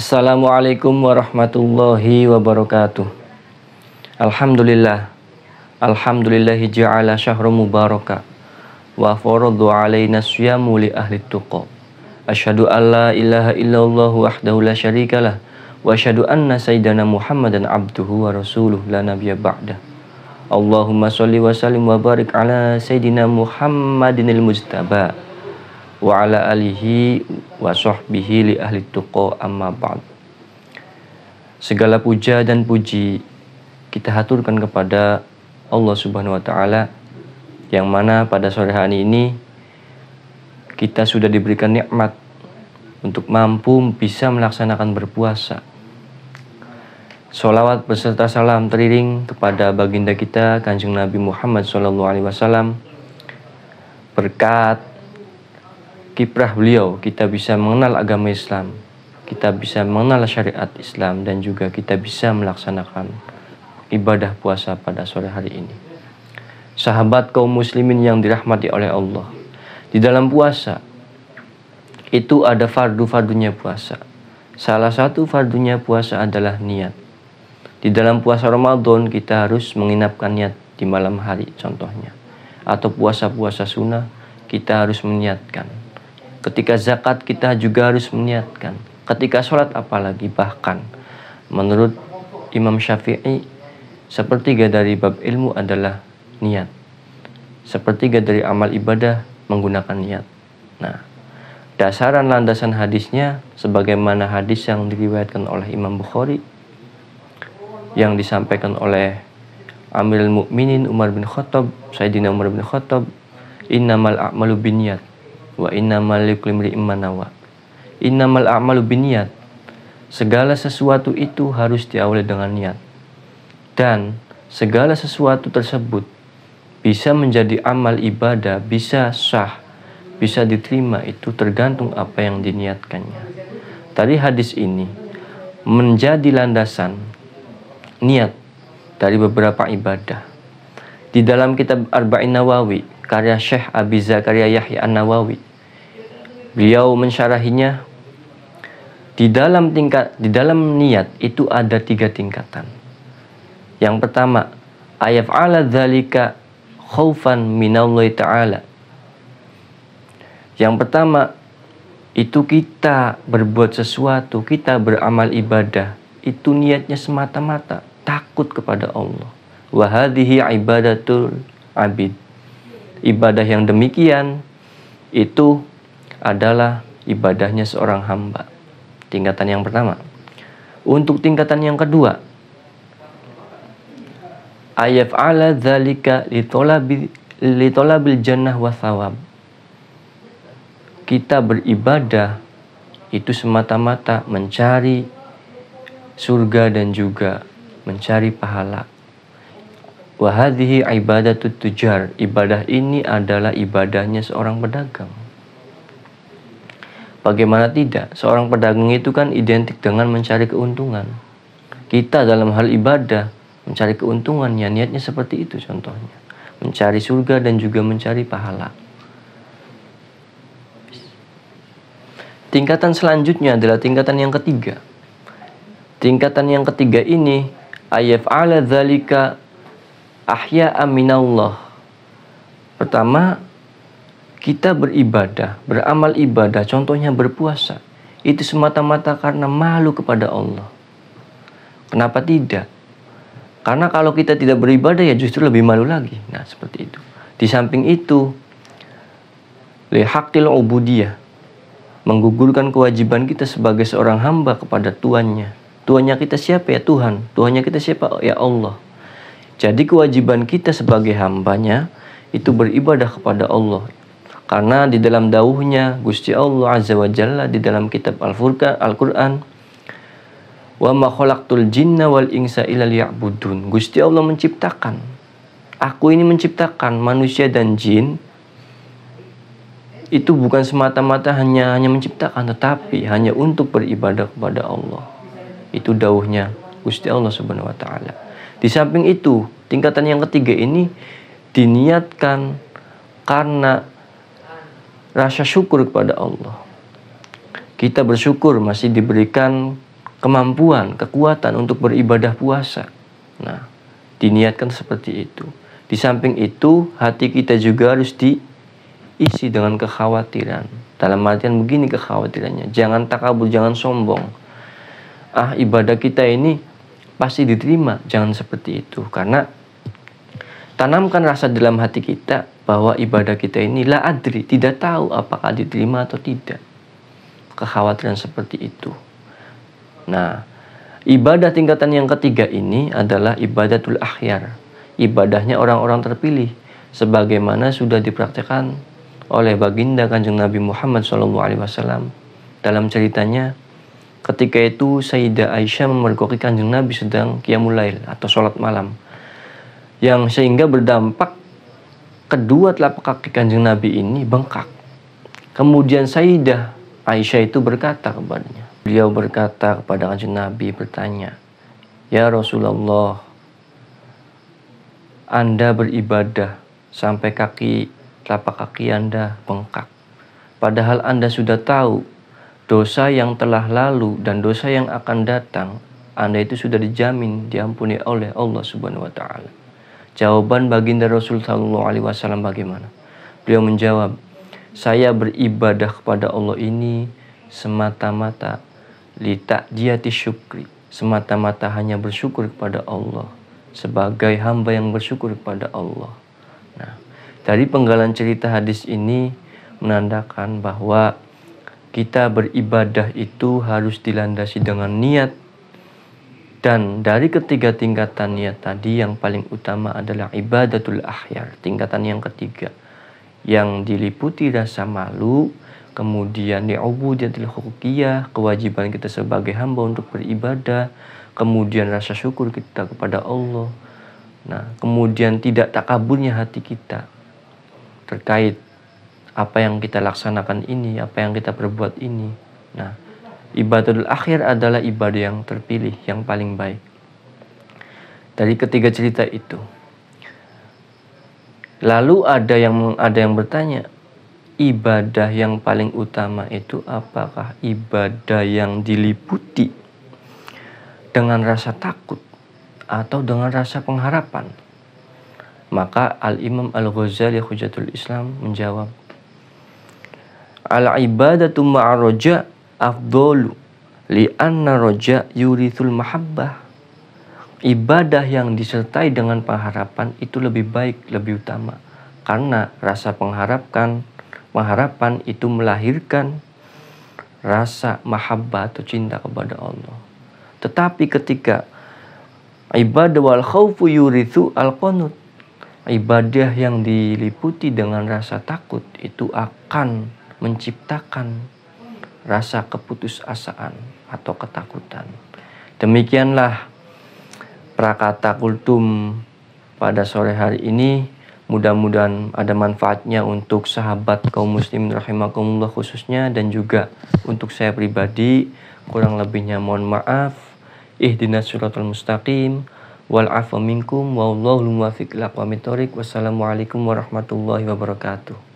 Assalamualaikum warahmatullahi wabarakatuh. Alhamdulillah. Alhamdulillahi ja'ala syahru mubaraka wa faradu alaina siyamu li ahli tuqa. Asyhadu an la ilaha illallah wahdahu la syarikalah wa asyhadu anna sayyidana Muhammadan abduhu wa rasuluh la nabiyya ba'dah. Allahumma sholli wa sallim wa barik ala sayyidina Muhammadinil mujtaba wa ala alihi wa sahbihi li ahli tuqa amma ba'd. Segala puja dan puji kita haturkan kepada Allah Subhanahu wa taala, yang mana pada sore hari ini kita sudah diberikan nikmat untuk mampu bisa melaksanakan berpuasa. Sholawat beserta salam teriring kepada baginda kita Kanjeng Nabi Muhammad SAW. Berkat kiprah beliau kita bisa mengenal agama Islam, kita bisa mengenal syariat Islam, dan juga kita bisa melaksanakan ibadah puasa pada sore hari ini. Sahabat kaum muslimin yang dirahmati oleh Allah, di dalam puasa itu ada fardu-fardunya puasa. Salah satu fardunya puasa adalah niat. Di dalam puasa Ramadan kita harus menginapkan niat di malam hari contohnya. Atau puasa-puasa sunnah kita harus meniatkan. Ketika zakat kita juga harus meniatkan. Ketika sholat apalagi, bahkan menurut Imam Syafi'i, sepertiga dari bab ilmu adalah niat. Sepertiga dari amal ibadah menggunakan niat. Nah, dasaran landasan hadisnya sebagaimana hadis yang diriwayatkan oleh Imam Bukhari, yang disampaikan oleh Amirul Mukminin Umar bin Khattab, Sayyidina Umar bin Khattab, innamal a'malu binniyat wa innamal likulli imri'in ma nawa. Innamal a'malu binniyat, segala sesuatu itu harus diawali dengan niat, dan segala sesuatu tersebut bisa menjadi amal ibadah, bisa sah, bisa diterima, itu tergantung apa yang diniatkannya. Dari hadis ini menjadi landasan niat dari beberapa ibadah. Di dalam kitab Arba'in Nawawi karya Syekh Abi Zakaria Yahya An-Nawawi, beliau mensyarahinya, di dalam niat itu ada 3 tingkatan. Yang pertama, ayaf'ala dzalika khaufan minallahi ta'ala. Yang pertama, itu kita berbuat sesuatu, kita beramal ibadah, itu niatnya semata-mata takut kepada Allah. Wa hadhihi ibadatul abid. Ibadah yang demikian itu adalah ibadahnya seorang hamba. Tingkatan yang pertama. Untuk tingkatan yang kedua, ayaf'ala dzalika litolabil jannah wa thawab. Kita beribadah itu semata-mata mencari surga dan juga mencari pahala. Wa hadhihi ibadatut tujar. Ibadah ini adalah ibadahnya seorang pedagang. Bagaimana tidak? Seorang pedagang itu kan identik dengan mencari keuntungan. Kita dalam hal ibadah mencari keuntungan, ya niatnya seperti itu contohnya. Mencari surga dan juga mencari pahala. Tingkatan selanjutnya adalah tingkatan yang ketiga. Tingkatan yang ketiga ini ayaf'ala dzalika ahya'a minallah. Pertama, kita beribadah, beramal ibadah, contohnya berpuasa, itu semata-mata karena malu kepada Allah. Kenapa tidak? Karena kalau kita tidak beribadah ya justru lebih malu lagi. Nah, seperti itu. Di samping itu, lihaqqil ubudiyah, menggugurkan kewajiban kita sebagai seorang hamba kepada Tuannya. Tuannya kita siapa? Ya Tuhan. Tuhannya kita siapa? Ya Allah. Jadi kewajiban kita sebagai hambanya itu beribadah kepada Allah. Karena di dalam dawuhnya Gusti Allah Azza wa Jalla di dalam kitab Al-Furqan, Al-Quran, wa ma khalaqtul jinna wal insa illa liya'budun. Gusti Allah menciptakan, aku ini menciptakan manusia dan jin itu bukan semata-mata hanya menciptakan, tetapi hanya untuk beribadah kepada Allah. Itu dawuhnya Gusti Allah Subhanahu wa taala. Di samping itu, tingkatan yang ketiga ini diniatkan karena rasa syukur kepada Allah. Kita bersyukur masih diberikan kemampuan, kekuatan untuk beribadah puasa. Nah, diniatkan seperti itu. Di samping itu, hati kita juga harus diisi dengan kekhawatiran. Dalam artian begini kekhawatirannya, jangan takabur, jangan sombong. Ibadah kita ini pasti diterima, jangan seperti itu. Karena tanamkan rasa dalam hati kita bahwa ibadah kita ini la adri, tidak tahu apakah diterima atau tidak. Kekhawatiran seperti itu. Nah, ibadah tingkatan yang ketiga ini adalah ibadatul akhyar. Ibadahnya orang-orang terpilih, sebagaimana sudah dipraktikkan oleh baginda Kanjeng Nabi Muhammad SAW. Dalam ceritanya, ketika itu Sayyidah Aisyah memergoki Kanjeng Nabi sedang qiyamul lail atau sholat malam, yang sehingga berdampak kedua telapak kaki Kanjeng Nabi ini bengkak. Kemudian Sayyidah Aisyah itu berkata kepadanya, beliau berkata kepada Kanjeng Nabi, bertanya, "Ya Rasulullah, Anda beribadah sampai telapak kaki Anda bengkak. Padahal Anda sudah tahu dosa yang telah lalu dan dosa yang akan datang, Anda itu sudah dijamin diampuni oleh Allah Subhanahu wa taala." Jawaban baginda Rasul sallallahu alaihi wasallam bagaimana? Beliau menjawab, "Saya beribadah kepada Allah ini semata-mata li ta'jiyati syukri, semata-mata hanya bersyukur kepada Allah, sebagai hamba yang bersyukur kepada Allah." Nah, dari penggalan cerita hadis ini menandakan bahwa kita beribadah itu harus dilandasi dengan niat. Dan dari ketiga tingkatan niat tadi, yang paling utama adalah ibadatul akhyar, tingkatan yang ketiga, yang diliputi rasa malu, kemudian ubudiyatul huquqiyah, kewajiban kita sebagai hamba untuk beribadah, kemudian rasa syukur kita kepada Allah. Nah, kemudian tidak takaburnya hati kita terkait apa yang kita laksanakan ini, apa yang kita perbuat ini. Nah, ibadatul akhir adalah ibadah yang terpilih, yang paling baik. Dari ketiga cerita itu. Lalu ada yang bertanya, ibadah yang paling utama itu apakah ibadah yang diliputi dengan rasa takut atau dengan rasa pengharapan? Maka Al-Imam Al-Ghazali Hujatul Islam menjawab, "Al-ibadatu ma'a roja afdolu li'anna roja yurithul mahabbah." Ibadah yang disertai dengan pengharapan itu lebih baik, lebih utama, karena rasa pengharapan itu melahirkan rasa mahabbah atau cinta kepada Allah. Tetapi ketika ibadah wal khaufu yurithu al-qanut, ibadah yang diliputi dengan rasa takut itu akan menciptakan rasa keputusasaan atau ketakutan. Demikianlah prakata kultum pada sore hari ini. Mudah-mudahan ada manfaatnya untuk sahabat kaum muslimin rahimakumullah khususnya, dan juga untuk saya pribadi. Kurang lebihnya mohon maaf. Ihdinas siratal mustaqim wal afwa minkum wallahu muwaffiq ila aqwamit thoriq. Wassalamualaikum warahmatullahi wabarakatuh.